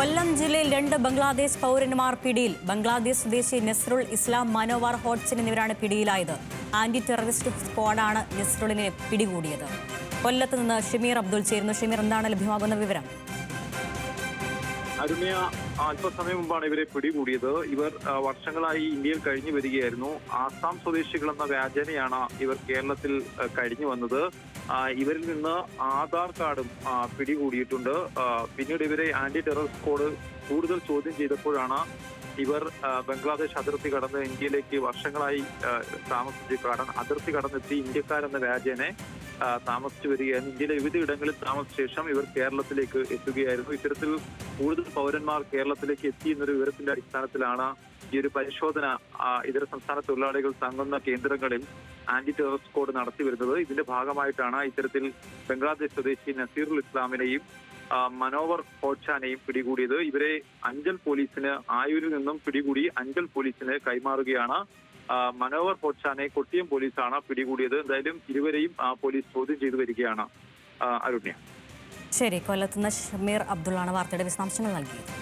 കൊല്ലം ജില്ലയിൽ 2 ബംഗ്ലാദേശ് പൗരന്മാർ പിടിയിൽ. ബംഗ്ലാദേശ് സ്വദേശി നസ്രുൾ ഇസ്ലാം, മനോവർ ഹോഡ്സൺ എന്നിവരാണ് പിടിയിലായത്. ആന്റി ടെററിസ്റ്റ് സ്ക്വാഡാണ് നസ്രുളിനെ പിടികൂടിയത്. കൊല്ലത്ത് നിന്ന് ഷമീർ അബ്ദുൾ ചേരുന്നു. ഷമീർ, എന്താണ് ലഭ്യമാകുന്ന വിവരം? അരുണ്യ, അല്പസമയം മുമ്പാണ് ഇവരെ പിടികൂടിയത്. ഇവർ വർഷങ്ങളായി ഇന്ത്യയിൽ കഴിഞ്ഞു വരികയായിരുന്നു. ആസാം സ്വദേശികളെന്ന വ്യാജേനയാണ് ഇവർ കേരളത്തിൽ കഴിഞ്ഞു വന്നത്. ഇവരിൽ നിന്ന് ആധാർ കാർഡും പിടികൂടിയിട്ടുണ്ട്. പിന്നീട് ഇവരെ ആന്റി ടെറർ സ്ക്വാഡ് കൂടുതൽ ചോദ്യം ചെയ്തപ്പോഴാണ് ഇവർ ബംഗ്ലാദേശ് അതിർത്തി കടന്ന് ഇന്ത്യയിലേക്ക് വർഷങ്ങളായി അതിർത്തി കടന്നെത്തി ഇന്ത്യക്കാരെന്ന വ്യാജേനെ താമസിച്ചു വരികയായിരുന്നു. ഇന്ത്യയിലെ വിവിധ ഇടങ്ങളിൽ താമസിച്ച ശേഷം ഇവർ കേരളത്തിലേക്ക് എത്തുകയായിരുന്നു. ഇത്തരത്തിൽ കൂടുതൽ പൗരന്മാർ കേരളത്തിലേക്ക് എത്തി എന്നൊരു വിവരത്തിന്റെ അടിസ്ഥാനത്തിലാണ് ഈ ഒരു പരിശോധന ഇതര സംസ്ഥാന തൊഴിലാളികൾ തങ്ങുന്ന കേന്ദ്രങ്ങളിൽ ആന്റി ടെറർ സ്ക്വാഡ് നടത്തി വരുന്നത്. ഇതിന്റെ ഭാഗമായിട്ടാണ് ഇത്തരത്തിൽ ബംഗ്ലാദേശ് സ്വദേശി നസീറുൽ ഇസ്ലാമിനെയും മനോവർ ഹോഡ്സാനെയും പിടികൂടിയത്. ഇവരെ അഞ്ചൽ പോലീസിന് ആയൂരിൽ നിന്നും പിടികൂടി അഞ്ചൽ പോലീസിന് കൈമാറുകയാണ്. മനോവർ ഹോഡ്സാനെ കൊട്ടിയം പോലീസാണ് പിടികൂടിയത്. എന്തായാലും ഇരുവരെയും പോലീസ് ചോദ്യം ചെയ്തു വരികയാണ്. അരുണ്യ. ശരി, കൊല്ലത്തുനിന്ന് ഷമീർ അബ്ദുള്ളാണ് വാർത്തയുടെ വിശദാംശങ്ങൾ നൽകിയത്.